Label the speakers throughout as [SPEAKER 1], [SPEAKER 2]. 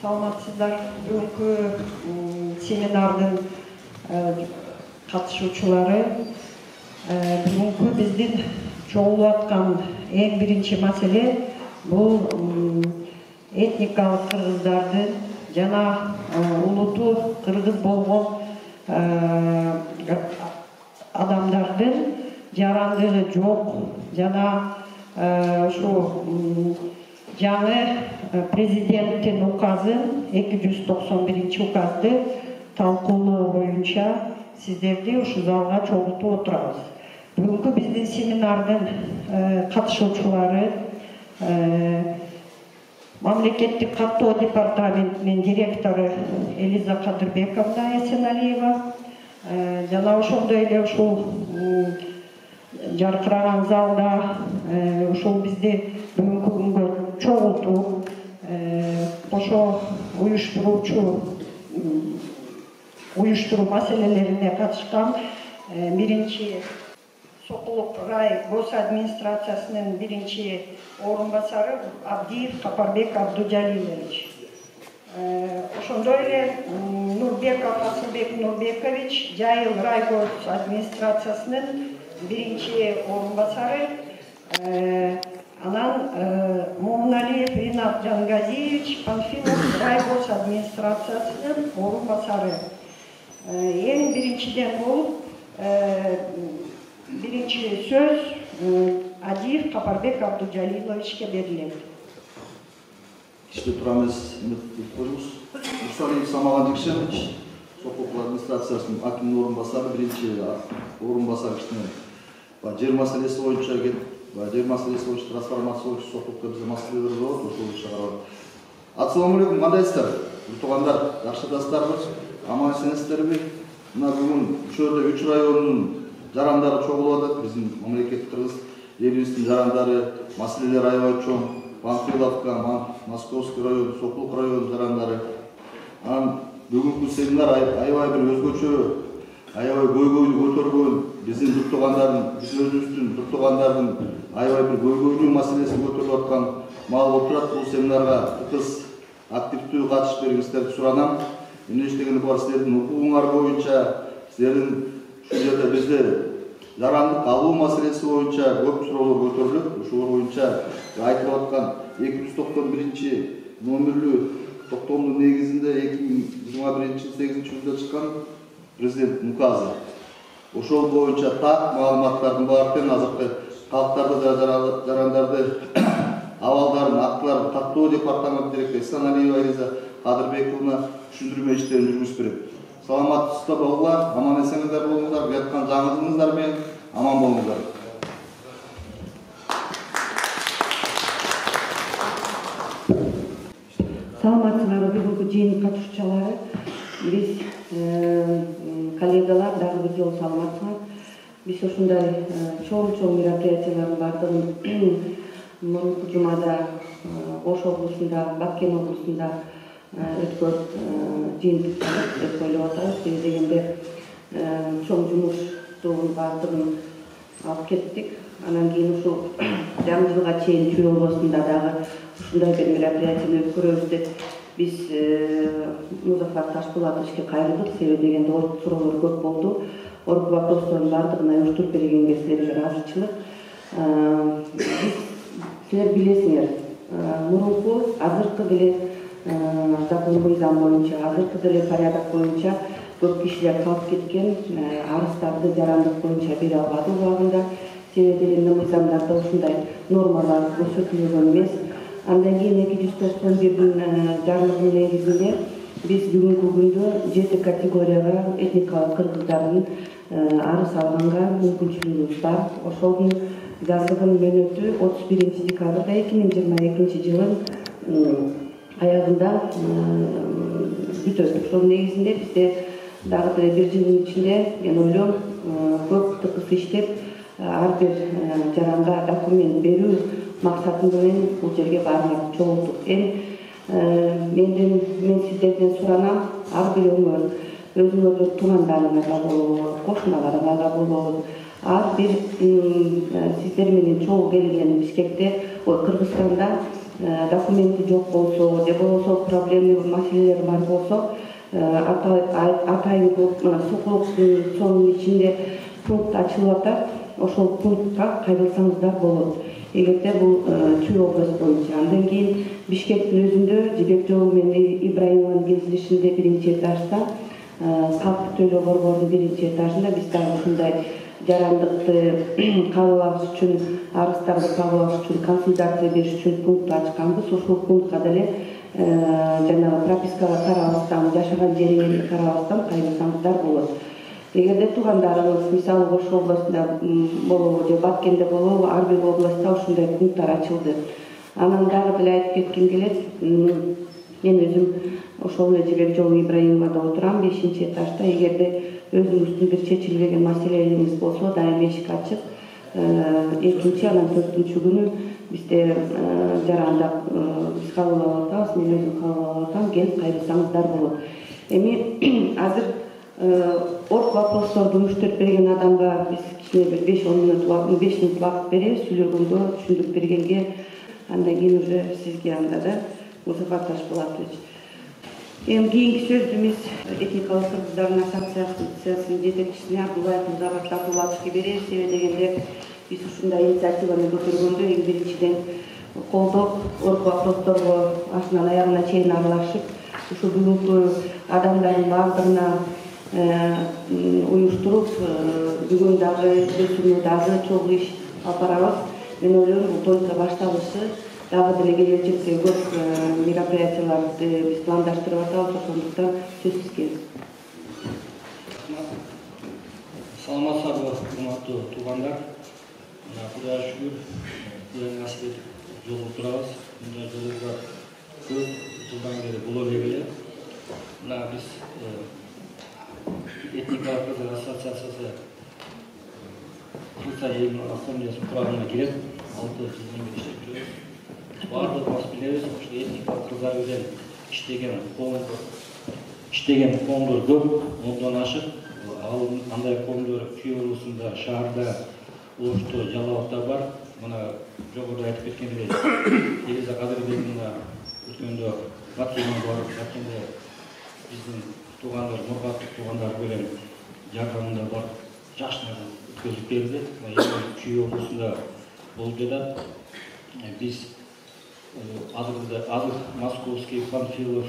[SPEAKER 1] Саламатсыздар. Бүгүнкү семинардын катышуучулары бүгүнкү биздин чогулуп аткан эң биринчи маселе бул этникалык кыргыздардын жана улуту кыргыз болгон адамдардын жарандыгы жок жана ушу жаңы президенттин указын 291 указды талкуулоо боюнча сиздерди ушу залга чогултуп отурабыз. Бүгүнкү биздин семинардын катышуучулары мамлекеттик каттоо департаментинин директору Элиза Кадырбековна Эсеналиева жана ошондой эле ушул жаркыраган залда ушул бизди бүгүнкү күнгө чогултуп ошо уюштуруу маселелерине катышкан биринчи Сокулук рай гос администрациясынын биринчи орун басары Абдиев Капарбек Абдужалилович. Ошондой эле Нурбеков Асылбек Нурбекович Жайыл рай гос администрациясынын биринчи орун басары. Анан Момуналиев Ринат Жангазиевич Панфилов рай гос администрациясынын орун басары. Эң биринчиден бул биринчи сөз Адиев Капарбек Абдужалиловичке берилет.
[SPEAKER 2] İşte turamız koymuş. Mustafa Samalan Dikşeviç, Sokoklu Administrasyasının akımın orunbasarı birinci orunbasarı işte. Cer meselesi boyunca cer meselesi boyunca transformasyon boyunca Sokoklu bize meseleleri var, o çağırıyor. Assalamu alaikum, mandaysızlar. Tuğanlar, yaxşı dostlarımız, aman senesleri bir. Bugün şöyle 3 rayonun jarandары çoğuladı. Bizim memleket Kırgız, Yelistin jarandары, meseleler aybay çoğun. Панфиловка, Московский район, Сокулук район жарандары. Бүгүнкү семинар аябай бир өзгөчө, аябай көйгөйлүү көтөргөн, биздин жуктугандардын, биз өзүбүздүн жуктугандардын аябай бир көйгөйлүү маселеси көтөрүлүп аткан маалымат турат. Бул семинарга тыгыз активдүү катышып бериңиздерди суранам. Эмне иштегенди бар силердин укугуңар боюнча, силердин ушул жерде бизде жарандык алуу маселеси боюнча көп суроолор көтөрүлүп, ушул боюнча айтылып аткан 291 номерлүү токтомдун негизинде 2021-8-жылда чыккан президенттин указы. Ошол боюнча так маалыматтардын баардыгын азыркы калктарды жарандарды абалдарын актыларын каттоо департамент директору Эсеналиева Элиза Кадырбековна түшүндүрмө иштерин жүргүзүп берет. Саламатсыздар болгула, аман эсениңиздер болуңуздар, жаткан жаңылыгыңыздар менен аман болуңуздар.
[SPEAKER 1] Саламатсыздар, бүгүнкү жыйын катышуучулары, биз коллегалар дагы бир жолу саламатсыздар. Биз ушундай чоң мероприятиялардын баардыгын мурунку жумада Ош облусунда, Баккен облусунда өткөрүп жыйынтыктанып деп ойлоп атабыз. Биз дегенде чоң жумуштун баардыгын алып кеттик. Анан кийин ушул жаңы жылга чейин Чүй облусунда дагы ушундай бир мероприятияны өткөрөбүз деп биз Музафар Ташпулатовичке кайрылдык. Себеби дегенде суроолор көп болду. Орку вопростордун баардыгын уюштуруп бергенге силерге ыраазычылык. Силер билесиңер, мурунку азыркы деле закон мыйзам боюнча, азыркы деле порядок боюнча көп кишилер калып кеткен арыздарды жарандык боюнча бере албады убагында. Себеби мыйзамдарда ушундай нормалар көрсөтүлгөн эмес. Андан кийин 291 жарлыгынын негизинде биз бүгүнкү күндө 7 категорияга этникалык кыргыздардын арыз алганга мүмкүнчүлүгүбүз бар. Ошолдун жазгын мөөнөтү 31 декабрда 2022 жылдын аягында бүтөт. Ошонун негизинде бизде дагы бир жылдын ичинде мен ойлойм көп тыкыз иштеп ар бир жаранга документ берүү максатында бул жерге бармак чогултуп. Мен сиздерден суранам, ар бир өңөр өзүңөрдүн туугандарыңарга болобу, кошуналарыңарга болобу, ар бир сиздер менен чогуу келген Бишкекте, Кыргызстанда документи жок болсо же болбосо проблемалуу маселелер бар болсо атайын сокулуктун сонун ичинде пункт ачылып атат. Ошол пунктка кайрылсаңыздар болот. Эгерде бул Чүй область боюнча. Андан кийин Бишкектин өзүндө Жибек жолу менен Ибраимованын кезилишинде биринчи этажда, Салттык төлөө борбордун биринчи этажында биз дагы ушундай жарандыкты кабыл алыш үчүн, арыздарды кабыл алыш үчүн, консультация бериш үчүн пункт ачканбыз. Ошол пунктка деле жанагы пропискага карабастан, жашаган жериңерди карабастан кайрылсаңыздар болот. Эгерде туугандарыңыз мисалы Ош областында болобу же Баткенде болобу, ар бир областта ушундай пункттар ачылды. Анан дагы деле айтып кетким келет. Мен өзүм ошол эле Жибек жолу Ибраимовада отурам, 5-этажда. Эгерде өзүңүздүн бир чечилбеген маселелериңиз болсо, дайым эшик ачык. 2-чи, анан 4-үнчү күнү бизде жарандап биз кабыл алып атабыз, мен өзүм кабыл алып атам, келип кайрылсаңыздар болот. Эми азыр орг вопросторду уюштуруп берген адамга биз кичине бир 5 минут убакыт беребиз, сүйлөгөнгө, түшүндүрүп бергенге. Андан кийин уже сизге анда да Музафар Ташпулатович. Эми кийинки сөздү биз этникалык кыргыздардын ассоциациясынын жетекчисине Абдуллаев Музафар Ташпулатовичке беребиз. Себеби дегенде биз ушундай инициативаны көтөргөндө эң биринчиден колдоп, орг вопросторго башынан аягына чейин аралашып, ушу бүгүнкү адамдардын баардыгына уюштуруп, бүгүн дагы ертеңи дагы чогуу иш алып барабыз. Мен ойлойм, бул тойдо башталышы, дагы деле келечекте көп мероприятияларды биз пландаштырып атабыз, ошондуктан сөз сизге.
[SPEAKER 3] Саламатсыздарбы, урматтуу туугандар. Кудайга шүгүр, Кудайдын насип этип жолугуп турабыз. Мындай жолугуп көп жылдан бери боло бергиле. Мына биз этникалык кыргыз ассоциациясы Кыргызстан элинин ассамблеясынын курамына кирет. 6 жылдан бери иштеп жүрөбүз. Баардыгыбыз билебиз, ушул этникалык кыргыздар менен иштеген коомдор көп, 10дон ашык. Ал андай коомдор Чүй облусунда, шаарда, Ошто, Жалалыкта бар. Мына жогоруда айтып кеткендей, Элиза Кадырбековна өткөндө Баткенге барып, Баткенде биздин туугандар, мургаттык туугандар менен жардамында бар жакшы өткөзүп берди. Чүй облусунда болуп жатат. Биз азыр Московский, Панфилов,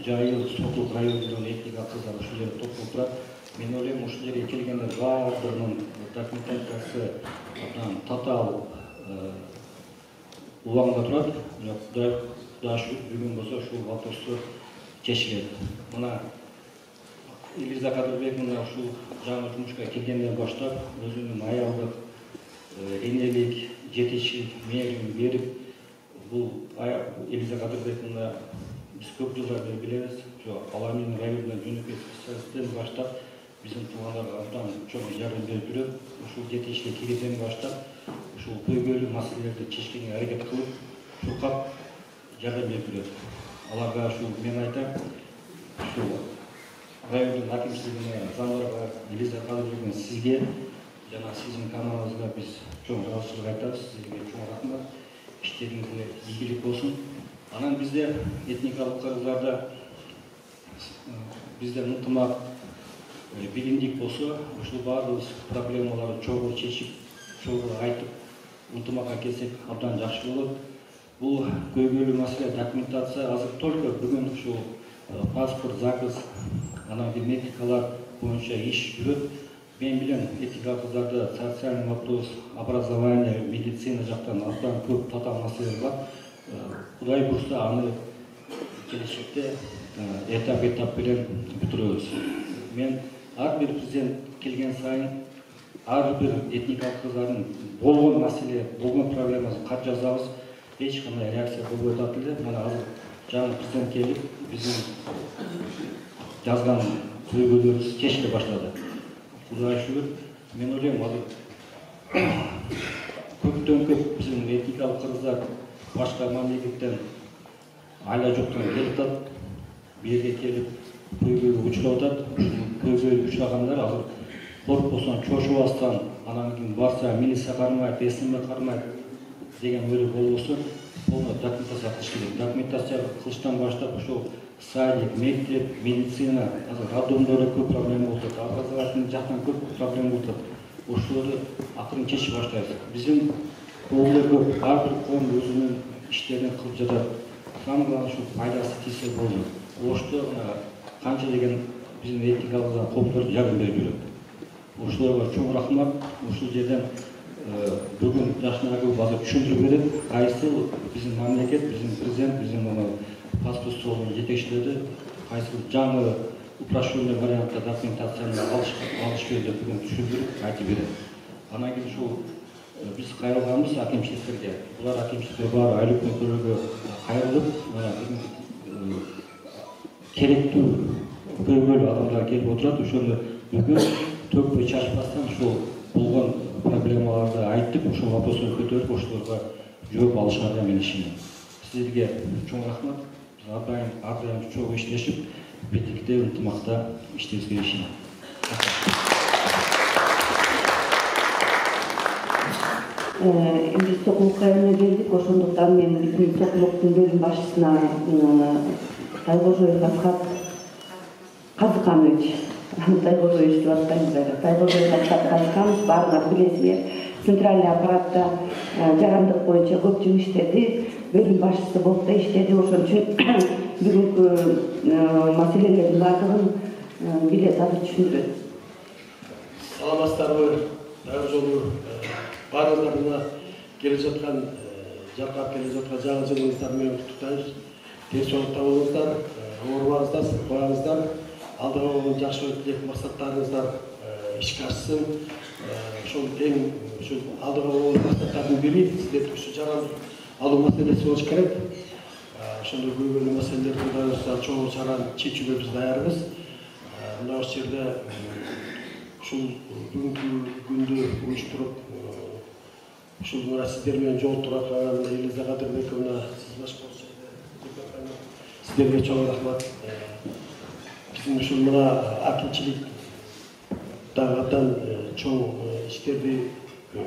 [SPEAKER 3] Жайыл, Сокулук районунун этникалык кыргыздар ушул жерде топтолуп турат. Мен ойлойм, ушул жерге келгендер баардыгынын документациясы татаал убагында турат. Кудайга шүгүр, бүгүн болсо ушул вопростор чечилет. Мына Элиза Кадырбековна ушул жаңы жумушка келгенден баштап өзүнүн аялдык, энелик, жетекчилик мээрин берип, бул Элиза Кадырбековна биз көп жылдар бери билебиз. Ошо Аламин районунун жөнөкөй специалисттен баштап биздин туугандарга абдан чоң жардам берип жүрөт. Ушул жетекчилик киргенден баштап ушул көйгөйлүү маселелерди чечкенге аракет кылып, чуркап жардам берип жүрөт. Аларга ушул мен айтам, ушул райондун акимчилигине, замдарга, Элиза Кадырбековна сизге жана сиздин каналыңызга биз чоң ыраазычылык айтабыз. Сизге чоң рахмат. Иштериңизге ийгилик болсун. Анан бизде этникалык кыргыздарда бизде ынтымак, биримдик болсо, ушул баардык проблемаларды чогуу чечип, чогуу айтып, ынтымакка келсек абдан жакшы болот. Бул көйгөйлүү маселе документация азыр только бүгүн ушул паспорт, заказ, анан метрикалар боюнча иш жүрөт. Мен билем, этникалык кыргыздарда социальный вопрос, образование, медицина жактан абдан көп татаал маселелер бар. Кудай буйрса аны келечекте этап менен бүтүрөбүз. Мен ар бир президент келген сайын ар бир этникалык кыргыздардын болгон маселе, болгон проблемасын кат жазабыз. Эч кандай реакция болбой атат эле. Мына азыр жаңы президент келип, биздин жазган көйгөйлөрүбүз чечиле баштады. Кудайга шүгүр, мен ойлойм, азыр көптөн көп биздин этникалык кыргыздар башка мамлекеттен айла жоктон келип атат, бул жерге келип көйгөйгө учурап атат. Көйгөйгө учурагандар азыр коркпосон, чочубастан, анан кийин барса милиция кармайт, СМ кармайт деген ойлор болбосо, полный документация кылыш керек. Документация кылыштан баштап ошол садик, мектеп, медицина, азыр роддомдордо көп проблема болуп атат, образовательный жактан көп проблема болуп атат. Ошолорду акырын чечип баштайбыз. Биздин колдо көп, ар бир коом өзүнүн иштерин кылып жатат. Самый главный ушул пайдасы тийсе болду. Ошто канча деген биздин этикабыздан коомдор жардам берип жүрөт. Ошолорго чоң рахмат. Ушул жерден бүгүн жаштарга базар түшүндүрүп берет. Кайсы биздин мамлекет, биздин президент, биздин паспорт столунун жетекчилери кайсы жаңы упрощенный вариантта документацияны алыш керек деп бүгүн түшүндүрүп айтып берет. Анан кийин ушул биз кайрылганбыз акимчиликтерге. Булар акимчиликтер баары айлык өкмөткөлөргө кайрылып, керектүү көйгөйлүү адамдар келип отурат. Ошону бүгүн төкпөй чачпастан ушул болгон проблемаларды айтып, ушул вопросту көтөрүп, ошолорго жооп алышарга мен ишенем. Силерге чоң рахмат. Ар дайым чоң иштешип, бийликте ынтымакта иштешибизге ишенем.
[SPEAKER 1] Эми сокулукка келдик, ошондуктан мен биздин сокулуктун бөлүм башчысына Тайгожоев Асхат Казыканович, Тайгожоевич деп атканбыз, Тайгожоев Асхат Казыканович баарыңар билесиңер, центральный аппаратта жарандык боюнча көп жыл иштеди, бөлүм башчысы болуп да иштеди. Ошон үчүн бүгүнкү маселелердин баардыгын билет, азыр түшүндүрөт.
[SPEAKER 4] Саламатсыздарбы, дагы жолу баарыңыздарына келе жаткан, жаркап келе жаткан жаңы жылыңыздар менен куттуктайбыз. Тез соолукта болуңуздар, оорубаңыздар, сыркабаңыздар, алдыга болгон жакшы тілек максаттарыңыздар ишке ашсын. Ошол эң ушул алдыга болгон максаттардын бири сиздердин ушу жарандык алуу маселеси болуш керек. Ошондой көйгөйлүү маселелерди да чоң чараны чечүүгө биз даярбыз. Мына ушул жерде ушул бүгүнкү күндү уюштуруп, ушул мына сиздер менен жолуктуруп аткан Элиза Кадырбековна, сиз баш сиздерге чоң рахмат. Биздин ушул мына акимчилик дагы абдан чоң иштерди,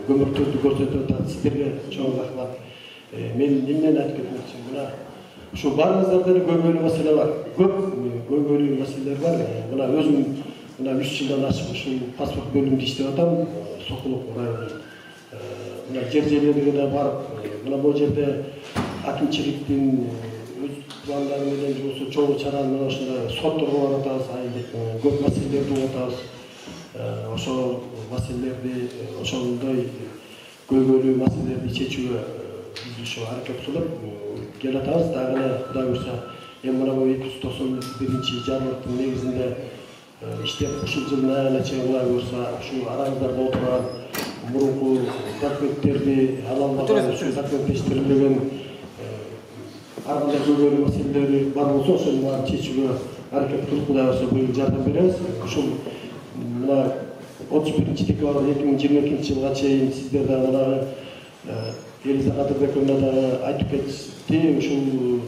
[SPEAKER 4] көмөктөрдү көрсөтүп атат. Сиздерге чоң рахмат. Мен эмнени айтып кетмекчимин, мына ушул баарыңыздарда эле көйгөйлүү маселе бар. Көп көйгөйлүү маселелер бар. Мына өзүм мына 3 жылдан ашып ушул паспорт бөлүмүндө иштеп атам, Сокулук районунда. Мына жер-жерлерге да барып, мына бул жерде акимчиликтин өз пландары менен же болбосо чоң чараны мына ушундай сотторго барып атабыз, көп маселелерди угуп атабыз. Ошол маселелерди, ошондой көйгөйлүү маселелерди чечүүгө биз ушу аракет кылып келе атабыз. Дагы эле Кудай буйрса, эми мына бул 291 жарлыктын негизинде иштеп ушул жылдын аягына чейин Кудай буйрса ушул араңыздарда отурган мурунку документтерди ала албаган, ушул документтештирилбеген ар кандай көйгөйлүү маселелери бар болсо ошонун баарын чечүүгө аракет кылып Кудай буйрса быйыл жардам беребиз. Ушул мына 31-декабрь 2022 жылга чейин сиздер дагы Элиза Кадырбековна дагы айтып кетти, ушул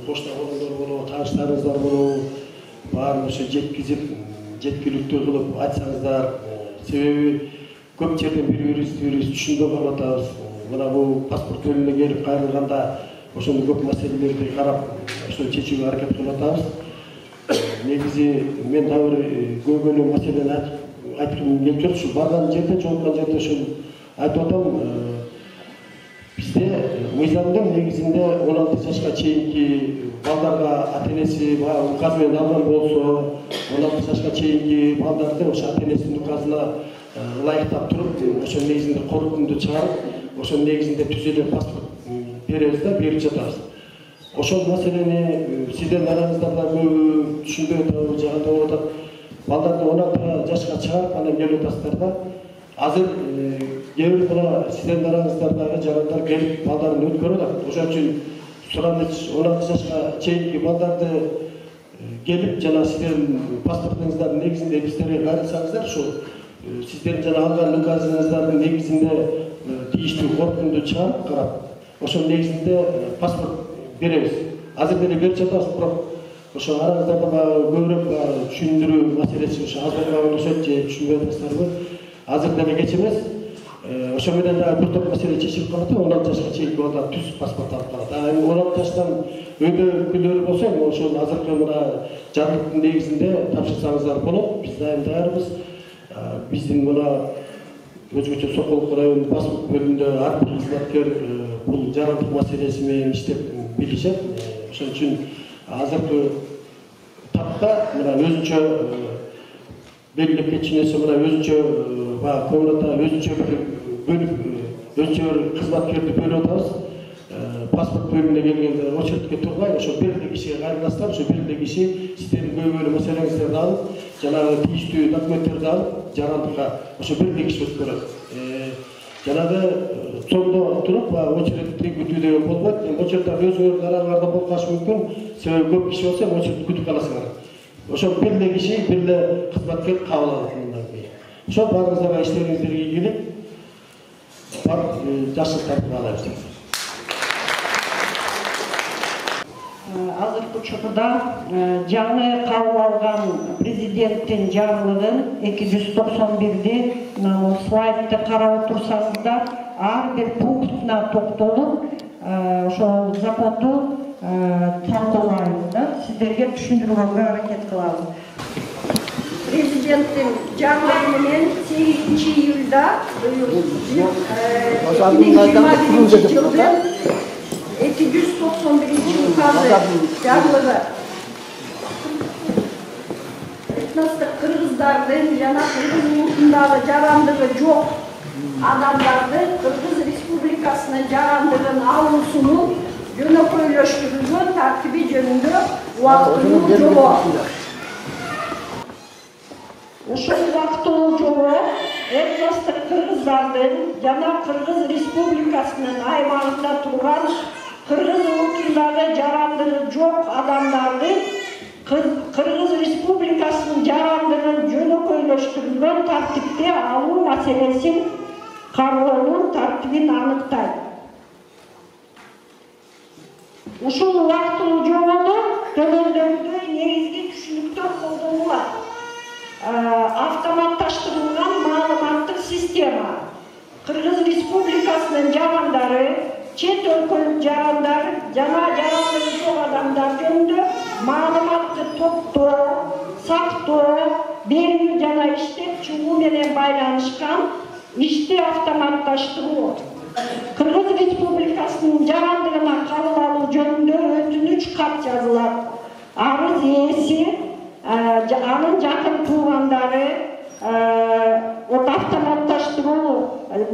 [SPEAKER 4] кошуна болгондор болобу, тааныштарыңыздар болобу, баарын ошо жеткизип, жеткиликтүү кылып айтсаңыздар. Себеби көп жерден бири-бирибизди түшүнбөй калып атабыз. Мына бул паспорт бөлүмүнө келип кайрылганда ошондой көп маселелерди карап, ошо чечүүгө аракет кылып атабыз. Негизи мен дагы бир көйгөйлүү маселени айткым келип жатат. Ушу барган жерде, жолуккан жерде ошол айтып атам. Бизде мыйзамдын негизинде 16 жашка чейинки балдарга ата-энеси указ менен алган болсо, 16 жашка чейинки балдарды ошо ата-энесинин указына ылайыктап туруп, ошол негизинде корутунду чыгарып, ошол негизинде түзөлгөн паспорт беребиз да, берип жатабыз. Ошол маселени сиздердин араңыздарда көбү түшүнбөй атабы, жагат болуп атат. Балдарды 16 жашка чыгарып, анан келип атасыздар да. Азыр кээ бир мына сиздердин араңыздардагы жарандар келип балдарын өткөрүп атат. Ошон үчүн сураныч 16 жашка чейинки балдарды келип жана сиздердин паспортуңуздардын негизинде биздерге кайрылсаңыздар, ошол сиздердин жана алган указыңыздардын негизинде тийиштүү корутунду чыгарып карап, ошол негизинде паспорт беребиз. Азыр деле берип жатабыз, бирок ошо араңыздарда көбүрөөк түшүндүрүү маселеси ошо азыркыга окшойт же түшүнбөй атасыздарбы? Азыр деле кеч эмес. ошо менен дагы бир топ маселе чечилип калат. 16 жашка чейинки балдар түз паспорт алып калат. Эми 16 жаштан өйдө өкүлдөрү болсо, ошол азыркы мына жарлыктын негизинде тапшырсаңыздар болот. Биз дайым даярбыз. Биздин мына өзгөчө Соколук районунун паспорт бөлүмүндө ар бир кызматкер бул жарандык маселеси менен иштеп билишет. Ошон үчүн азыркы тапта мына өзүнчө белгилеп кетчүнөсү мына өзүнчө комната өзүнчө бир бөлүп өзүнчө бир кызматкерди бөлүп атабыз. Паспорт бөлүмүнө келгенде очередке турбай, ошо бир эле кишиге кайрыласыздар, ошо бир эле киши сиздердин көйгөйлүү маселеңиздерди алып, жанагы тийиштүү документтерди алып, жарандыкка ошо бир эле киши өткөрөт. Жанагы сондо туруп, очередти күтүүдө болбойт. Очередтер өзүңөрдүн араңарда болуп калышы мүмкүн. Себеби көп киши болсо очередти күтүп каласыңар. Ошо бир эле киши, бир эле кызматкер кабыл алат мындан кийин. Ошо баарыңыздарга иштериңиздерге ийгилик, жакшылык тартып каалайбыз.
[SPEAKER 5] Азыркы учурда жаңы кабыл алган президенттин жарлыгын 291'di мына слайдты карап турсаңыздар, ар бир пунктуна токтолуп, ошол законду талкуулайбыз да, сиздерге түшүндүрүүгө аракет кылабыз. Президенттин жарлыгы менен 8-июлда 2021 жылдын 291 указы жарлыгы этностук кыргыздардын жана кыргыз улутундагы жарандыгы жок адамдарды Кыргыз Республикасынын жарандыгын алуусунун жөнөкөйлөштүрүлгөн тартиби жөнүндө убактылуу жобо. Ушул убактылуу жобо этностук кыргыздардын жана Кыргыз Республикасынын аймагында турган Кыргыз улутундагы жарандыгы жок адамдарды Кыргыз Республикасынын жарандыгын жөнөкөйлөштүрүлгөн тартипте алуу маселесин кароонун тартибин аныктайт. Ушул убактылуу жободо төмөндөгүдөй негизги түшүнүктөр колдонулат. Автоматташтырылган маалыматтык система, Кыргыз Республикасынын жарандары, чет өлкөлүк жарандар жана жарандыгы жок адамдар жөнүндө маалыматты топтоо, сактоо, берүү жана иштеп чыгуу менен байланышкан ишти автоматташтыруу. Кыргыз Республикасынын жарандыгына кабыл алуу жөнүндө өтүнүч кат жазылат. Арыз ээси, анын жакын туугандары автоматташтыруу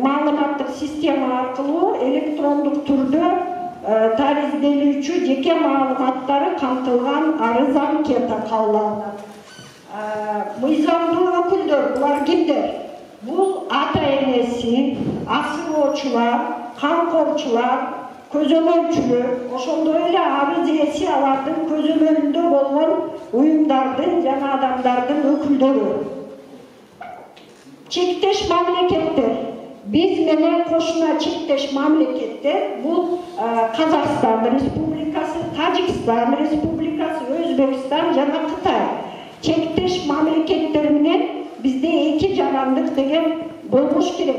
[SPEAKER 5] маалыматтык система аркылуу электрондук түрдө таризделүүчү жеке маалыматтары камтылган арыз анкета кабыл алынат. Мыйзамдуу өкүлдөр булар кимдер? Бул ата энеси, асыроочулар, камкорчулар, көзөмөлчүлөр, ошондой эле арыз ээси алардын көзөмөлүндө болгон уюмдардын жана адамдардын өкүлдөрү. Чектеш мамлекеттер. Биз менен кошуна чектеш мамлекеттер бул Казакстан Республикасы, Тажикстан Республикасы, Өзбекстан жана Кытай. Чектеш мамлекеттер менен бизде эки жарандык деген болуш керек.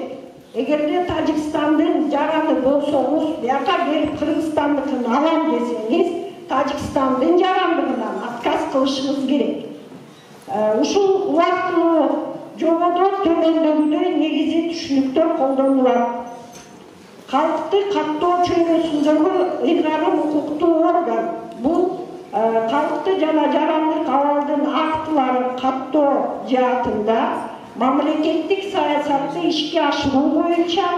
[SPEAKER 5] Эгерде Тажикстандын жараны болсоңуз, бияка келип Кыргызстандыкын алам десеңиз, Тажикстандын жарандыгынан отказ кылышыңыз керек. Ушул убактылуу жободо төмөндөгүдөй негизи түшүнүктөр колдонулат. Калкты каттоо чөйрөсүндөгү ыйгарым укуктуу орган. Бул калкты жана жарандык абалдын актыларын каттоо жаатында мамлекеттик саясатты ишке ашыруу боюнча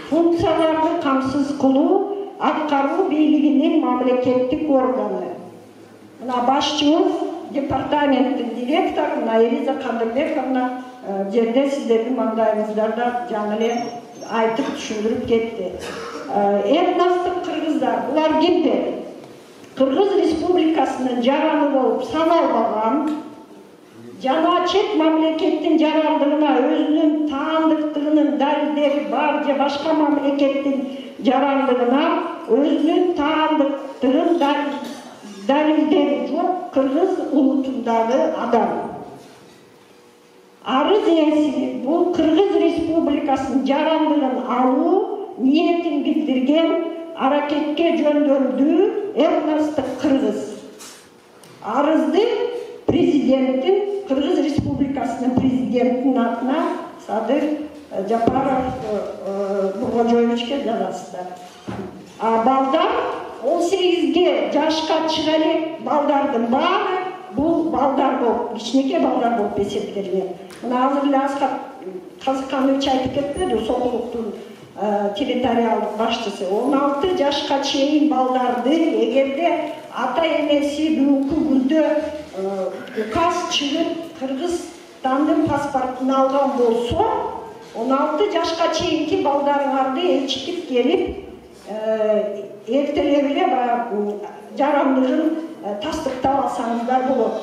[SPEAKER 5] функцияларды камсыз кылуу аткаруу бийлигинин мамлекеттик органы. Мына башчыбыз департаменттин директору Элиза Кадырбековна жерде сиздердин маңдайыңыздарда жаңы эле айтып түшүндүрүп кетти. Этностук кыргыздар булар кимдер? Кыргыз Республикасынын жараны болуп саналбаган жана чет мамлекеттин жарандыгына өзүнүн таандыктыгынын далилдери бар же башка мамлекеттин жарандыгына өзүнүн таандыктыгын далилдери жок кыргыз улутундагы адам. арыз ээси бул Кыргыз Республикасынын жарандыгын алуу ниетин билдирген аракетке жөндөмдүү этностук кыргыз. Арызды президенттин, Кыргыз Республикасынын президентинин атына Садыр Жапаров Бургожоевичке жазасыздар. Балдар 18 жашка чыга элек балдардын баары бул балдар болуп, кичинекей балдар болуп эсептелген. Мына азыр эле Асхат Казыкханович айтып кетпеди, Сокулуктун территориалдык башчысы. 16 жашка чейин балдарды эгерде ата энеси бүгүнкү күндө указ чыгып Кыргызстандын паспортун алган болсо, 16 жашка чейинки балдарыңарды элчитип келип, эртелеп эле жарандыгын тастыктап алсаңыздар болот.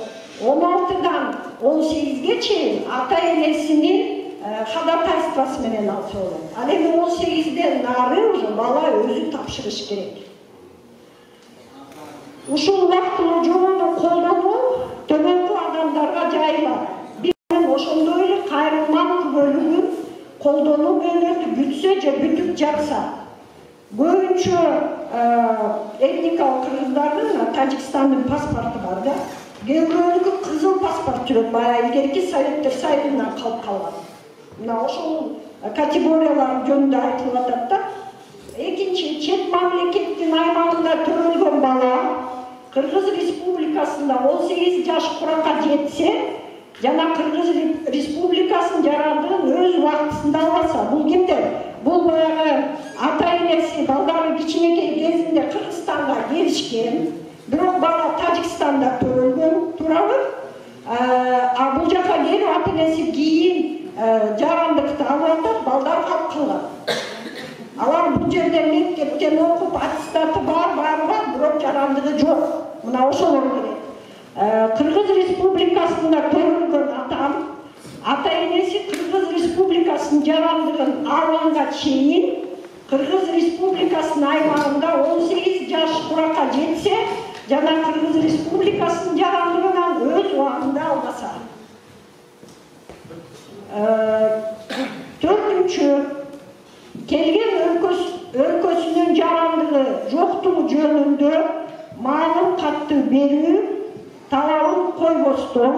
[SPEAKER 5] 16-дан 18-ге чейин ата энесинин ходатайствосы менен алса болот. Ал эми 18-ден нары уже бала өзү тапшырыш керек. Ушул убактылуу жобону колдонуу төмөнкү адамдарга жайылат. Бизден ошондой эле кайрылман күбөлүгүн колдонуу мөөнөтү бүтсө же бүтүп жатса, көбүнчө этникалык кыргыздардын Тажикстандын паспорту бар да. Кээ-бирөөнүкү кызыл паспорт жүрөт, баягы илгерки Советтер Союзунан калып калган. Мына ошол категориялар жөнүндө айтылып атат да. Экинчи, чет мамлекеттин аймагында төрөлгөн бала Кыргыз Республикасында 18 жаш куракка жетсе, жана Кыргыз Республикасынын жарандыгын өз убактысында албаса, бул кимдер? Бул баягы ата энеси балдары кичинекей кезинде Кыргызстанга келишкен, бирок бала Тажикстанда төрөлгөн, туурабы? Бул жака келип ата энеси кийин жарандыкты алып атат, балдар калып калган. Алар бул жерде мектептен окуп, аттестаты бар, бирок жарандыгы жок. Мына ошолор керек. Кыргыз Республикасында төрөлгөн ата энеси Кыргыз Республикасынын жарандыгын алганга чейин Кыргыз Республикасынын аймагында 18 жаш куракка жетсе, жана Кыргыз Республикасынын жарандыгынан өз убагында албаса. Төртүнчү, келген өлкөсүнүн жарандыгы жоктугу жөнүндө маалым катты берүү талабын койбостон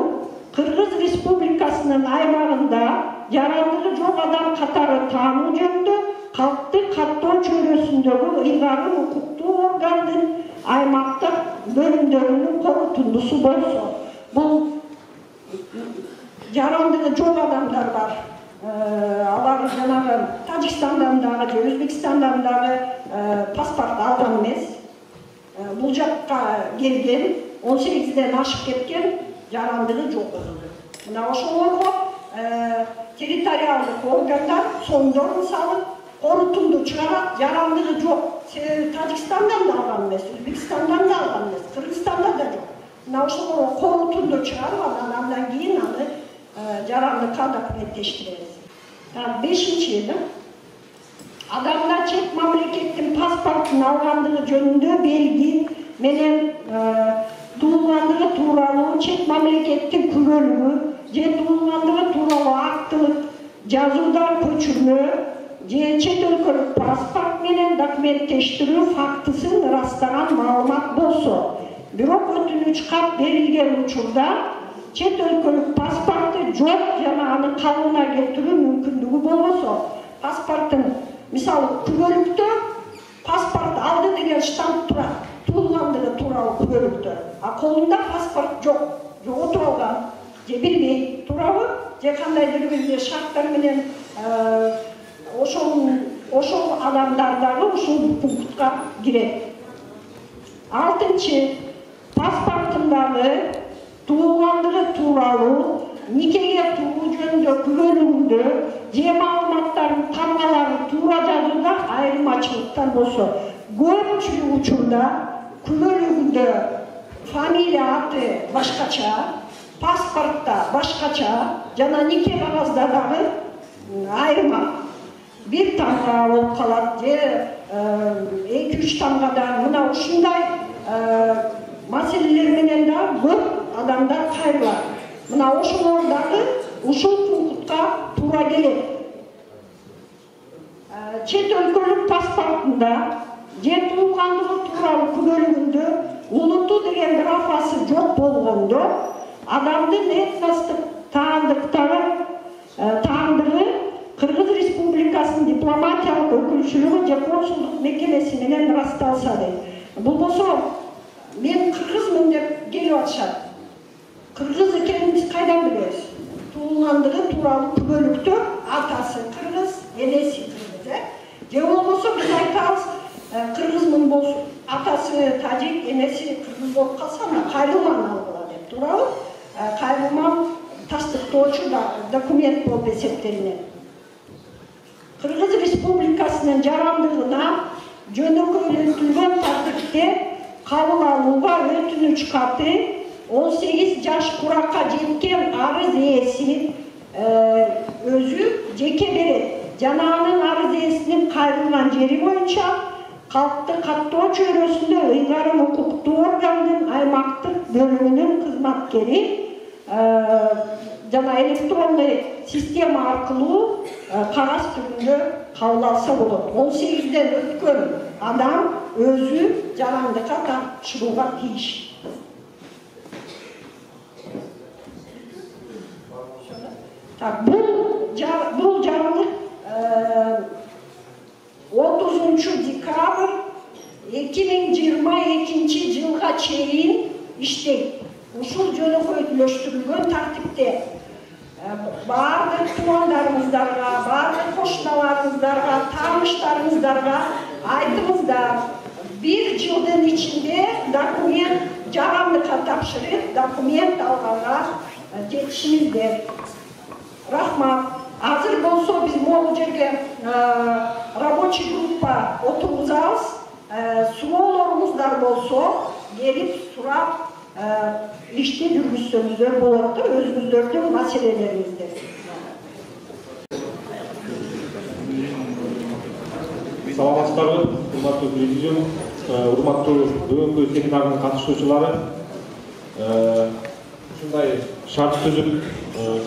[SPEAKER 5] Кыргыз Республикасынын аймагында жарандыгы жок адам катары таануу жөнүндө калкты каттоо чөйрөсүндөгү ыйгарым укуктуу органдын аймактык бөлүмдөрүнүн корутундусу болсо, бул жарандыгы жок адамдар бар. Алар жанагы Тажикстандан дагы же Өзбекстандан дагы паспорт алган эмес. Бул жакка келген, 18ден ашып кеткен, жарандыгы жок. Мына ошолорго территориалдык органдар соңдорун салып, корутунду чыгарат, жарандыгы жок. Тажикстандан да алган эмес, Өзбекстандан да алган эмес, Кыргызстанда да жок. Мына ошолорго корутунду чыгарып, андан кийин аны жарандыкка документтештиребиз. Бешинчи, адамдар чет мамлекеттин паспортун алгандыгы жөнүндө белги менен туулгандыгы тууралуу чет мамлекеттин күбөлүгү же туулгандыгы тууралуу актылык жазуудан көчүрмө же чет өлкөлүк паспорт менен документтештирүү фактысын ырастаган маалымат болсо, бирок өтүнүч кат берилген учурда чет өлкөлүк паспорту жок жана аны калыбына келтирүү мүмкүндүгү болбосо, паспорттун мисалы күбөлүктө паспорт алды деген штамп турат, туулгандыгы тууралуу күбөлүктө. Колунда паспорт жок, жоготуп алган, же билбейт, туурабы? Же кандайдыр бир шарттар менен ошол адамдар дагы ушул пунктка кирет. Алтынчы, паспортундагы туулгандыгы тууралуу никеге туу жөнүндө күбөлүгүндө же маалыматтардын тамгалары туура жазууда айырмачылыктар болсо, көпчүлүк учурда күбөлүгүндө фамилия аты башкача, паспортто башкача, жана нике кагазда дагы айырма. Бир тамга болуп калат, же 2-3 тамгада. Мына ушундай маселелер менен да көп адамдар кайрылат. Мына ошолор дагы ушул пунктка туура келет. Чет өлкөлүк паспортунда же туулгандыгы тууралуу күбөлүгүндө улуту деген графасы жок болгондо адамдын этностук таандыктыгы Кыргыз Республикасынын дипломатиялык өкүлчүлүгү же консулдук мекемеси менен ырасталса дейт. Болбосо мен кыргызмын деп келип атышат. Кыргыз экенин биз кайдан билебиз? Туулгандыгы тууралуу күбөлүктө атасы кыргыз, энеси кыргыз, же болбосо биз айтабыз кыргызмын болсо атасы тажик, энеси кыргыз болуп калса анда кайрылман алгыла деп туурабы? Кайрылман тастыктоочу документ болуп эсептелинет. Кыргыз Республикасынын жарандыгына жөнөкөйлөтүлгөн тартипте кабыл алууга өтүнүч каты 18 жаш куракка жеткен арыз ээси өзү жеке берет. Жана анын арыз ээсинин кайрылган жери боюнча калкты каттоо чөйрөсүндө ыйгарым укуктуу органдын аймактык бөлүмүнүн кызматкери жана электронный система аркылуу кагаз түрүндө кабыл алса болот. 18ден өткөн адам өзү жарандыкка тапшырууга тийиш. Бул жарандык 30 декабрь 2022 жылга чейин иштейт. Ушул жөнөкөйлөштүрүлгөн тартипте баардык туугандарыңыздарга, баардык кошуналарыңыздарга, тааныштарыңыздарга айтыңыздар. 1 жылдын ичинде документ жарандыкка тапшырып, документ алганга жетишиңиздер. Рахмат. Азыр болсо биз могу жерге рабочий группа отургузабыз. Суроолоруңуздар болсо келип сурап ишти жүргүзсөңүздөр болот да, өзүңүздөрдүн маселелериңизди.
[SPEAKER 6] Саламатсыздарбы, урматтуу президиум, урматтуу бүгүнкү семинардын катышуучулары. Ушундай шарт түзүп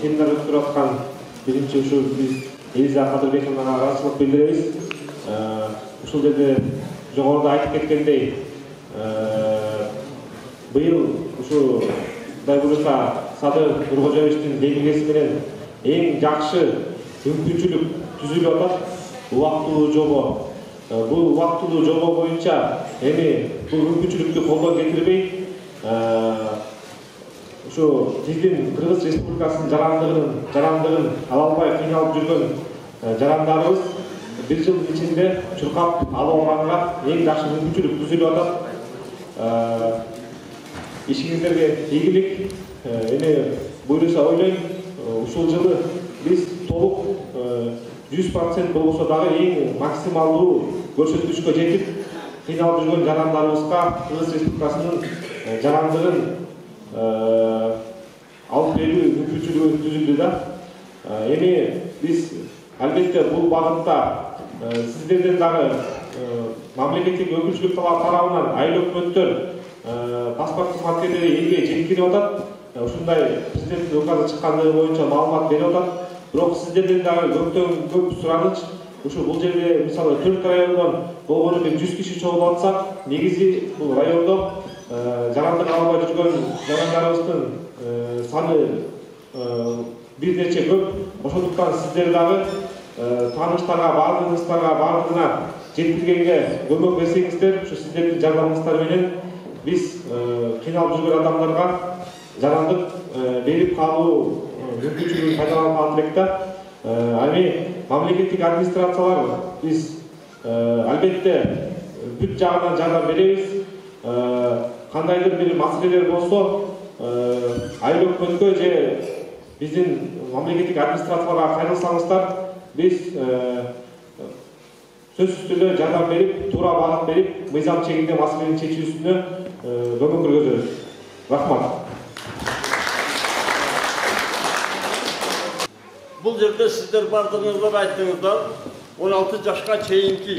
[SPEAKER 6] семинар өткөрүп аткан биринчи ушул биз Элиза Кадырбековнага ыраазычылык билдиребиз. Ушул жерде жогоруда айтып кеткендей, быйыл ушу Кудай буюрса Садыр Нуркожоевичтин демилгеси менен эң жакшы мүмкүнчүлүк түзүлүп атат. Убактылуу жобо. Бул убактылуу жобо боюнча эми бул мүмкүнчүлүктү колдон кетирбей, ушу биздин Кыргыз Республикасынын жарандыгын ала албай кыйналып жүргөн жарандарыбыз 1 жыл ичинде чуркап алып алганга эң жакшы мүмкүнчүлүк түзүлүп атат. Ишиңиздерге ийгилик. Эми буюрса ойлойм, ушул жылы биз толук 100% болбосо дагы эң максималдуу көрсөткүчкө жетип, кыйналып жүргөн жарандарыбызга Кыргыз Республикасынын жарандыгын алып берүү мүмкүнчүлүгү түзүлдү да. Эми биз албетте бул багытта сиздерден дагы мамлекеттик өкүлчүлүк тарабынан айыл өкмөттөр паспорт кызматкерлери элге жеткирип атат. Ушундай президенттин указы чыккандыгы боюнча маалымат берип атат. Бирок сиздерден дагы көп сураныч. Ушу бул жерде мисалы 4 райондон болгону 100 киши чогулуп атсак, негизи бул райондо жарандык албай жүргөн жарандарыбыздын саны бир нече көп. Ошондуктан сиздер дагы тааныштарга, баардыгына жеткиргенге көмөк берсеңиздер, ушу сиздердин жардамыңыздар менен биз кыйналып жүргөн адамдарга жарандык берип калуу мүмкүнчүлүгүн пайдаланып калат элек да. Эми мамлекеттик администрациялар биз албетте бүт жагынан жардам беребиз. Кандайдыр бир маселелер болсо айыл өкмөткө же биздин мамлекеттик администрацияларга кайрылсаңыздар, биз сөзсүз түрдө жардам берип, туура багыт берип, мыйзам чегинде маселенин чечүүсүнө көмөк көрсөтөбүз. Рахмат.
[SPEAKER 7] Бұл жерде сіздер бардыңыздар, айттыңыздар, 16 жашқа чейинки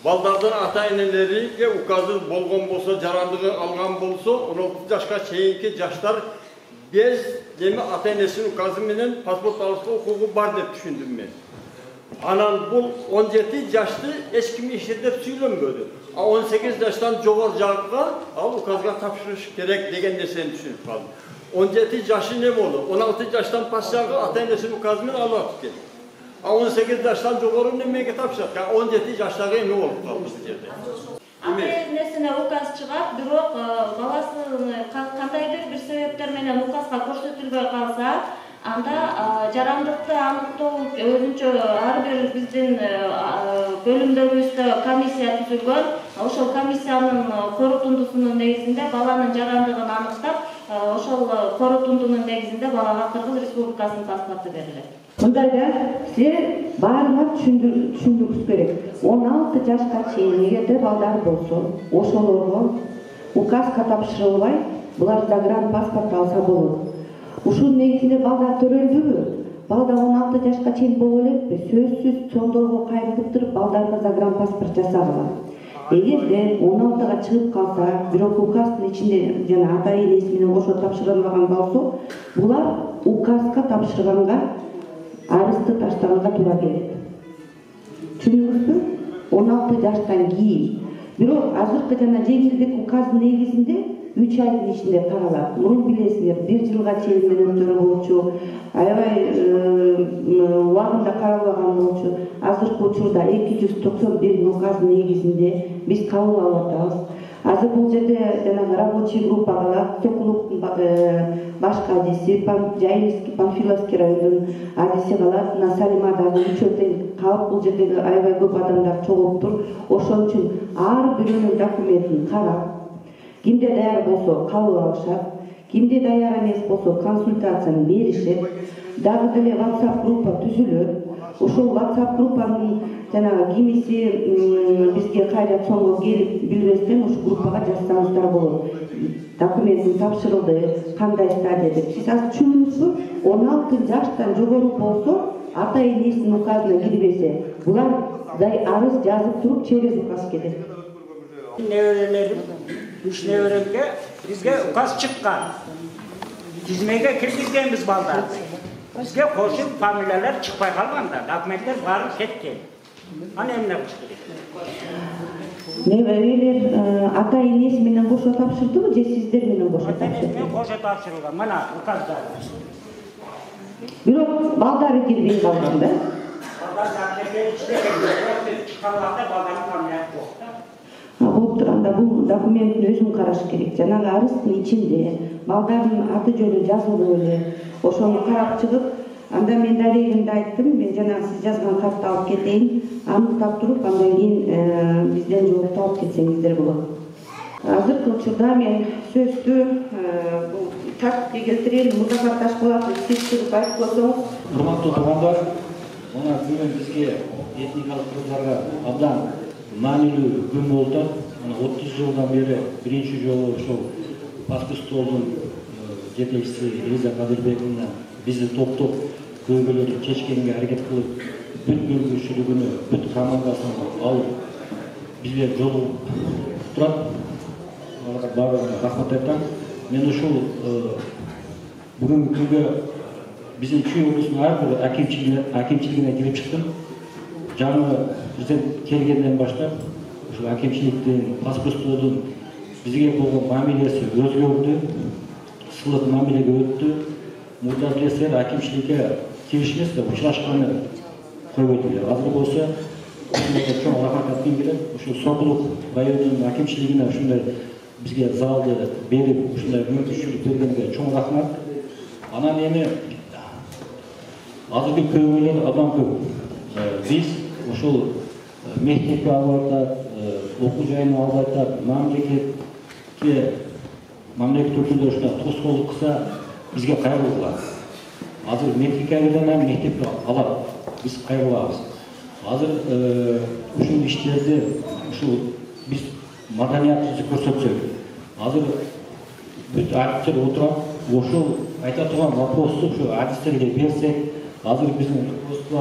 [SPEAKER 7] балдардың ата-енелерге указы болған болса, жарандығы алған болса, 16 жашқа чейинки жаштар Biz demi ata-enesinin ukazı menen pasport alışka hukuku var dep düşündüm men. Anan bul 17 yaşlı hiç kim işledip söylenmedi. 18 yaştan jogor jagga al ukazga tapşırış gerek degen neseni düşünüp kaldım. 17 yaşı ne oldu? 16 yaştan paşaga ata-enesinin ukazı menen alıp geldi. 18 yaştan jogor nemege tapşırıp. Yani 17 yaştaga ne oldu kaldı bizde?
[SPEAKER 8] Ата-энесине указ чыгат, бирок баласы кандайдыр бир себептер менен указга көрсөтүлбөй калса, анда жарандыкты аныктоо өзүнчө ар бир биздин бөлүмдөрүбүздө комиссия түзүлгөн. Ошол комиссиянын корутундусунун негизинде баланын жарандыгын аныктап, ошол корутундунун негизинде балага Кыргыз Республикасынын паспорту берилет.
[SPEAKER 1] Мындайда силер баарына түшүндүрүш керек. 16 жашка чейин эгерде балдар болсо, ошолорго указга тапшырылбай, булар загранпаспорт алса болот. Ушунун негизинде балдар төрөлдүбү? Балдар 16 жашка чейин боло элекпи? Сөзсүз чоңдорго кайрылып туруп балдарга загранпаспорт жасагыла. Эгерде 16га чыгып калса, бирок указдын ичинде жана ата-энеси менен кошо тапшырылбаган болсо, булар указга тапшырганга арызды таштаганга туура келет. Түшүндүңүзбү? 16 жаштан кийин. Бирок азыркы жана жеңилдик указдын негизинде 3 айдын ичинде таралат. Мурун билесиңер, 1 жылга чейин мөөнөттөрү болчу, аябай убагында каралбаган болчу. Азыркы учурда 291 указдын негизинде биз кабыл алып атабыз. Азыр бул жерде жанагы рабочий группага Сокулуктун баш кадиси, Жайылский, Панфиловский районунун адиси калат, Насалима дагы үчөөтөн калып бул жердеги аябай көп адамдар чогулуптур. Ошон үчүн ар бирөөнүн документин карап, кимде даяр болсо кабыл алышат, кимде даяр эмес болсо консультацияны беришет. Дагы деле WhatsApp группа түзүлөт. Ошол WhatsApp группанын жанагы кимиси бизге кайра соңго келип билбестен ошол группага жазсаңыздар болот. Документин тапшырылды, кандай стадия деп. Сиз азыр түшүндүңүзбү? 16 жаштан жогору болсо, ата-энесинин указына кирбесе, булар арыз жазып туруп через указ келет.
[SPEAKER 9] Неберелерим, 3 неберемге бизге указ чыккан. Тизмеге киргизгенбиз балдарды. Бизге кошуп фамилиялар чыкпай калганда, документтер баары кеткен. Аны эмне кылыш керек?
[SPEAKER 1] Неберелер ата-энеси менен кошо тапшырдыбы же сиздер менен кошо тапшырды?
[SPEAKER 9] Ата-энеси менен кошо тапшырылган. Мына указда.
[SPEAKER 1] Бирок балдары кирбей калган да?
[SPEAKER 9] Балдар документтер чыккан убакта балдардын фамилиясы жок да.
[SPEAKER 1] Болуп турганда бул документтин өзүн караш керек. Жанагы арыздын ичинде балдардын аты жөнү жазылды беле. Ошону карап чыгып, анда мен дарегимди айттым, мен жана сиз жазган картты алып кетейин, аныктап туруп, андан кийин бизден жоопту алып кетсеңиздер болот. Азыркы учурда мен сөздү тартипке келтирейин, Музафар Ташпулатов сиз чыгып айтып койсоңуз.
[SPEAKER 3] Урматтуу туугандар, мына бүгүн бизге этникалык кыргыздарга абдан маанилүү күн болду. 30 жылдан бери биринчи жолу ошол паспорттордун жетекчиси Элиза Кадырбековна бизди топтоп көйгөйлөрдү чечкенге аракет кылып, бүт көргүчүлүгүнө, бүт командасын алып бизге жолугуп турат. Аларга баардыгына рахмат айтам. Мен ушул бүгүнкү күнгө биздин Чүй облусунун ар бир акимчилигине кирип чыктым. Жаңы президент келгенден баштап ушул акимчиликтин, паспорттордун бизге болгон мамилеси өзгөрдү, сылык мамилеге өттү. Мурда билесиңер, акимчиликке киришмес деп учурашканы койбойдулар. Азыр болсо чоң рахмат айткым келет. Ушул Сокулук районунун акимчилигине ушундай бизге залды берип, ушундай мүмкүнчүлүк бергенге чоң рахмат. Анан эми азыркы көйгөйлөр абдан көп. Биз ушул мектепке алып атат, окуу жайына алып атат, мамлекет өкүлдөрү ушундай тоскоолдук кылса, бизге кайрылгыла. Азыр мектепке берген мектепке алат, биз кайрылабыз. Азыр ушул иштерди биз маданиятыбызды көрсөтсөк, азыр бүт адистер отурат, ошол айта турган вопросту ушу адистерге берсек, азыр биздин руководство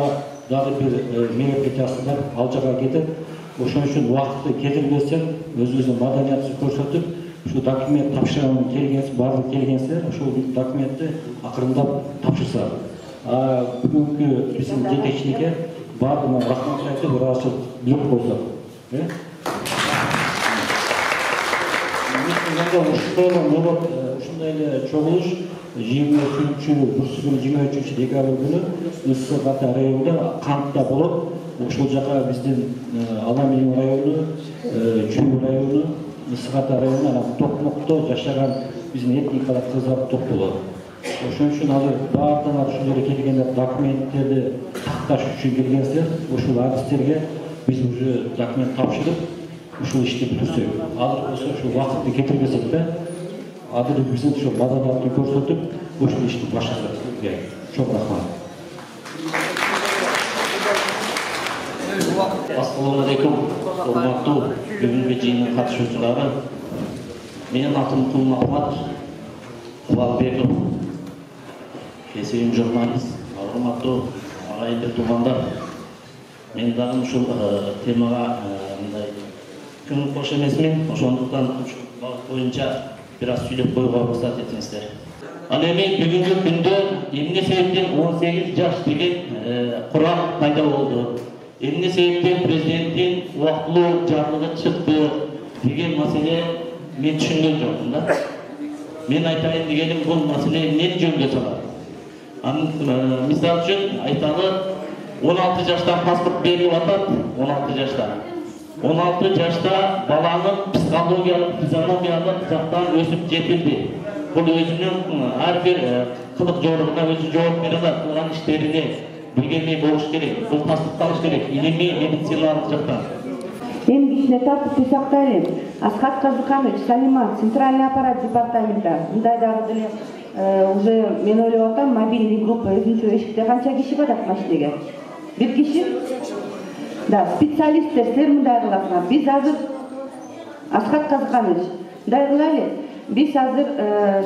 [SPEAKER 3] дагы бир мероприятиясы ал жака кетет. Ошон үчүн убакытты кетирбесек, өзүбүздүн маданиятыбызды көрсөтүп, Ушул документ тапшырган келгенсиз, баардык келгенсиздер ошол документти акырындап тапшырса. Бүгүнкү биздин жетекчиликке баардыгына рахмат айтып, ыраазычылык билдирип койсок. Ушундай эле чогулуш 23 декабрь күнү Ысык Ата районунда Кантта болот. Ушул жака биздин Аламин району, Чүй району, Ысык Ата району, анан Токмокто жашаган биздин этникалык кыздар топтолот. Ошон үчүн азыр баардыгына ушул жерге келгендер документтерди такташ үчүн келгенсиздер. Ушул адистерге биз уже документ тапшырып, ушул ишти бүтүрсөк. Азыр болсо ушул убакытты кетирбесек да, азыр биздин ушул маданиятты көрсөтүп, ушул ишти баштасак. Чоң рахмат.
[SPEAKER 10] Ассаламу алейкум, урматтуу бүгүнкү жыйындын катышуучулары. Менин атым Кулмахмат Кубалбеков, кесибим журналист, урматтуу агайынды туугандар. Мен дагы ушул темага мындай күн кош эмесмин, ошондуктан ушул багыт боюнча бир аз сүйлөп коюуга уруксат этиңиздер. Ал эми бүгүнкү күндө эмне себептен 18 жаш деген курам пайда болду? Эмне себептен президенттин убактылуу жарлыгы чыкты деген маселе мен түшүнгөн жокмун да. Мен айтайын дегеним бул маселе эмнени жөнгө салат? Мисал үчүн айталы 16 жаштан паспорт берилип атат, 16 жаштан. 16 жашта баланын психологиялык, физиологиялык жактан өсүп жетилди. Бул өзүнүн ар бир кылык жоругуна өзү жооп бере алат, кылган иштерине билгендей болуш керек. Бул тастыкталыш керек, илимий, медициналык жактан.
[SPEAKER 1] Эми кичине тартып сактайлы. Асхат Казыканович, Салима, Центральный аппарат департамента. Мындай дагы деле уже мен ойлоп атам, мобильный группа өзүнчө эшикте канча киши барат машинеге? Бир киши? Да, специалисттер, силер мындай кыласыңар. Биз азыр Асхат Казыканович, мындай кылайлы. Биз азыр,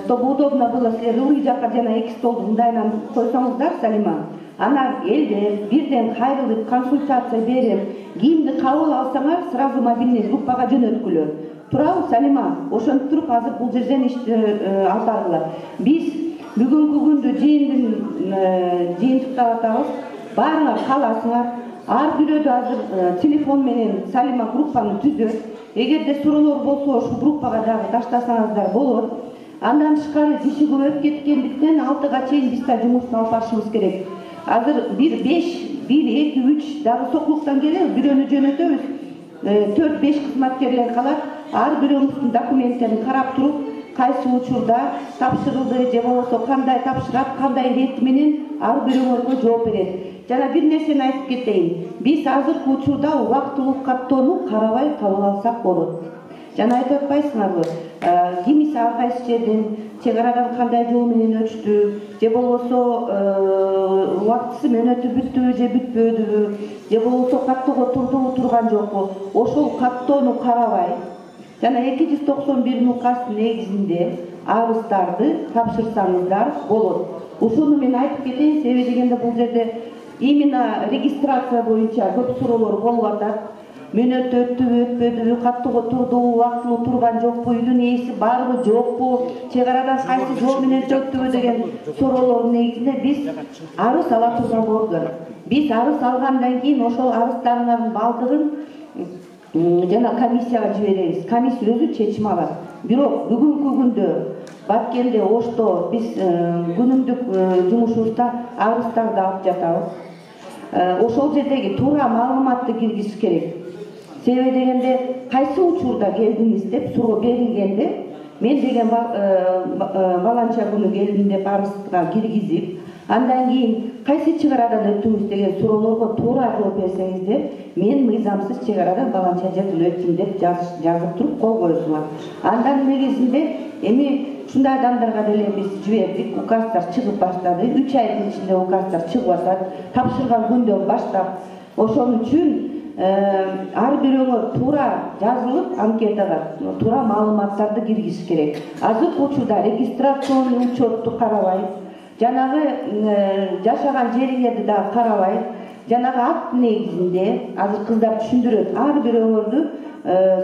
[SPEAKER 1] чтобы удобно было, силер ылый жака жана 2 столду мындайынан койсоңуздар, Салима. Анан элдер бирден кайрылып консультация берип, кийимди кабыл алсаңар, сразу мобильный группага жөнөткүлө. Туурабы, Салима? Ошентип туруп азыр бул жерден ишти алып баргыла. Биз бүгүнкү күндү жыйынтыктап атабыз. Баарыңар каласыңар. Ар бирөөдө азыр телефон менен Салима группаны түзөт. Эгерде суроолор болсо, ушул группага дагы таштасаңыздар болот. Андан тышкары киши көбөйүп кеткендиктен 6га чейин биз да жумушту алып барышыбыз керек. Азыр 1, 5, 1, 2, 3 дагы соклуктан келет, бирөөнү жөнөтөбүз. 4-5 кызматкерлер калат. Ар бирөөбүздүн документтерин карап туруп, кайсы учурда тапшырылды же болбосо кандай тапшырат, кандай рет менен ар бирөөңөргө жооп берет. Жана бир нерсени айтып кетейин. Биз азыркы учурда убактылуу каттоону карабай кабыл алсак болот. Жана айтып атпайсыңарбы? Кимиси ар кайсы жерден чек-арадан кандай жол менен өтүштү, же болбосо убактысы мөөнөтү бүттүбү же бүтпөдүбү, же болбосо каттоого турдубу турган жокпу? Ошол каттоону карабай жана 291 указ негизинде арыздарды тапшырсаңыздар болот. Ушуну мен айтып кетейин, себеби дегенде бул жерде именно регистрация боюнча көп суроолор болуп атат. Мөөнөтү өттүбү, өтпөдүбү, каттоого турдубу, убактылуу турган жокпу, үйдүн ээси барбы, жокпу, чек-арадан кайсы жол менен өттүбү деген суроолордун негизинде биз арыз ала турган орган. Биз арыз алгандан кийин ошол арыздарыңардын баардыгын жана комиссияга жиберебиз. Комиссия өзү чечим алат. Бирок бүгүнкү күндө Баткенде, Ошто биз күнүмдүк жумушубузда арыздарды алып жатабыз. Ошол жердеги туура маалыматты киргизиш керек. Себеби дегенде кайсы учурда келдиңиз деп суроо берилгенде, мен деген баланча күнү келдим деп арызга киргизип, андан кийин кайсы чек-арадан өттүңүз деген суроолорго туура жооп берсеңиздер, мен мыйзамсыз чек-арадан баланча жерден өттүм деп жазып туруп кол коесуңар. Андан негизинде эми ушундай адамдарга деле биз жибердик, указдар чыгып баштады. 3 айдын ичинде указдар чыгып атат. Тапшырган күндөн баштап. Ошон үчүн ар бирөөңөр туура жазылып анкетага туура маалыматтарды киргизиш керек. Азыркы учурда регистрационный учетту карабай, жанагы жашаган жериңерди да карабай, жанагы акт негизинде азыр кыздар түшүндүрөт, ар бирөөңөрдү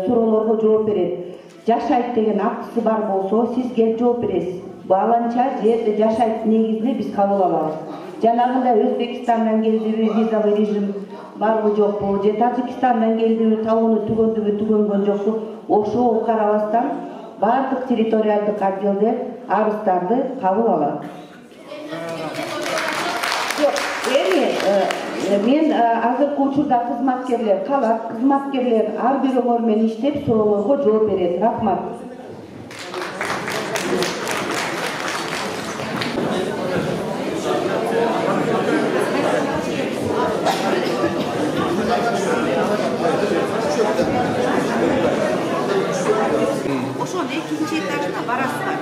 [SPEAKER 1] суроолорго жооп берет. жашайт деген актысы бар болсо сиз келип жооп бересиз. Бааланча жерде жашайт негизинде биз кабыл алабыз. Жанагындай Өзбекстандан келдиби, визалык режим барбы жокпу, же Тажикстандан келдиби, табууну түгөндүбү, түгөнгөн жокпу, ошого карабастан бардык территориалдык отделдер арыздарды кабыл алат. Мен азыркы учурда кызматкерлер калат, кызматкерлер ар бир өңөр менен иштеп суроолорго жооп берет. Рахмат.
[SPEAKER 11] Ошонун экинчи этажына барасыздар.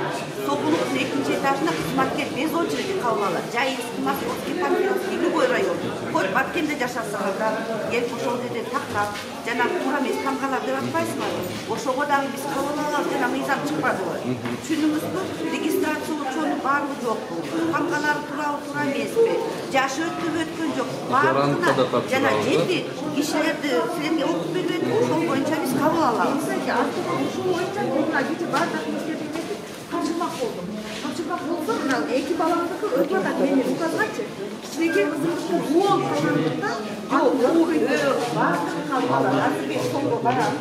[SPEAKER 11] Сокулуктун экинчи этажына кызматкер без очереди кабыл алат. Жайылский, Московский, Панфиловский, любой район. Хоть Баткенде жашасаңар да, келип ошол жерде тактап, жанагы туура эмес тамгалар деп атпайсызбы? Ошого дагы биз кабыл алабыз деген мыйзам чыкпадыбы? Түшүндүңүзбү? Регистрация учету барбы жокпу? Тамгалары туура эмеспи? Жашы өткөн жок. Бардыгына жана жерди кишилерди силерге окуп берет, ошол боюнча биз кабыл алабыз.
[SPEAKER 12] Ошол боюнча мына кече бардык мектептерге тапшырмак болдум. Тапшырмак болсо мына эки баламдыкы өтүп атат менин указгачы. Кичинекей кызымдыкы 10 калгандыктан бардыгы кабыл алат. Азыр сонго барам.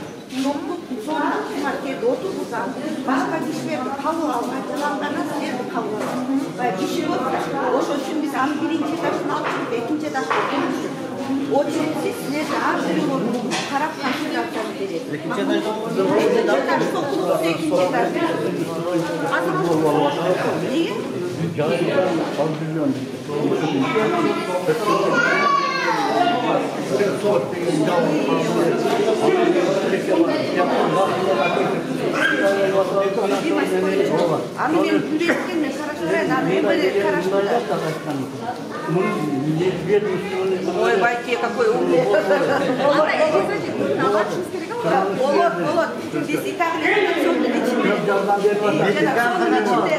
[SPEAKER 12] Sonra markette oturursan başka kişilerdi kavga almak, yalanlarına silerde kavga almak. Kişi yok. O için biz hem birinci taşını aldık, ikinci taşını konuştuk. O için siz silerde ağzını taraf karşılaştığını verir. İkinci taş sokulursa ikinci taş. Azı değil. Abi benim üretkenle karıştırayım, böyle karıştırayım. Ой, Вайке, какой умный. Olur. Biz İtalya'nın sonunun içinde. Sonunun içinde.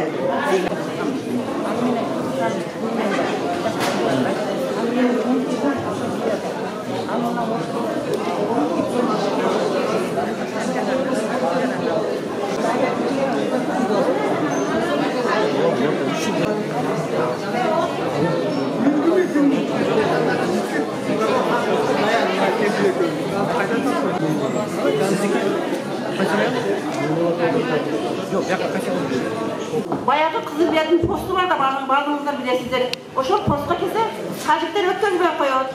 [SPEAKER 5] Bayağı Kızılderili'nin postu var da bazılarınızlar bilesizler. O şu posta kese Tacikler ötken koyuyor.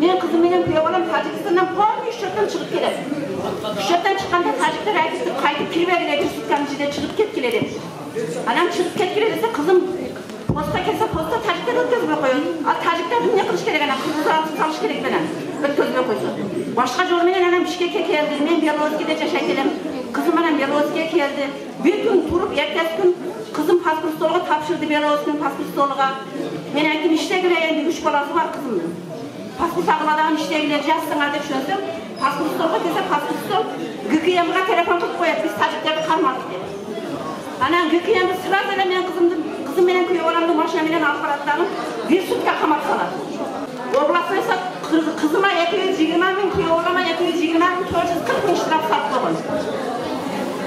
[SPEAKER 5] Benim kızım benim piyolarım Tacikistan'dan puanlı işletten çıkıp gelir. İşletten çıkanda Tacikler erkektir kayıtıp kirveriyle bir sütkan içinde çıkıp ketkileri. Anam çıkıp ketkileri ise kızım posta kese posta Tacikler ötközüme koyuyor. Tacikler ne kılış gerek anam, kızı salış gerek benim. Ötközüme koysun. Başka jormayla anam Bişkek'e geldi, ben Biyalozki'de yaşaykelim. Kızım anam Biyalozki'ye geldi. Bir gün durup ertesi gün kızım pasport stoluğa tapşırdı Biyalozki'nin pasport stoluğa. Ben erken işe gireyim, 3 balası var kızımın. Pasport ağladan işe gireceğiz sana da düşünsem. Pasport stoluğa kese pasport stol. GKM'ga telefon tutup koyar, biz Tacikler'de kalmadık dedi. Anam GKM'de sırasıyla benim kızım benim köy oranında maşina benim aparatlarım bir sutka kamat salar. Oblasıysa kızıma 220 bin, köy oğlama 220 bin, 440 bin şiraf satılır.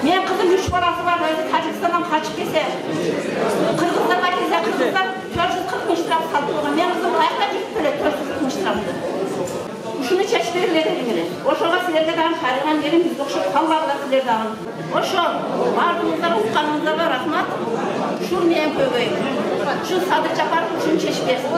[SPEAKER 5] Benim kızım 3 balası var, öyle Tacikistan'dan kaçıp kese. Kırgızlar'da kese, Kırgızlar 440 bin şiraf satılır. Benim kızım ayakta gidip böyle 440 bin şiraftı. Şunu çeşitlerle dedim. O şoğa silerle dağın tarihten gelin, biz okşup kalvarlar siler dağın. O şoğa vardığımızda, uçkanımızda var rahmat. Şur neyem kögeyim. Şu Sadır Çapar, şunu çeşitlersin.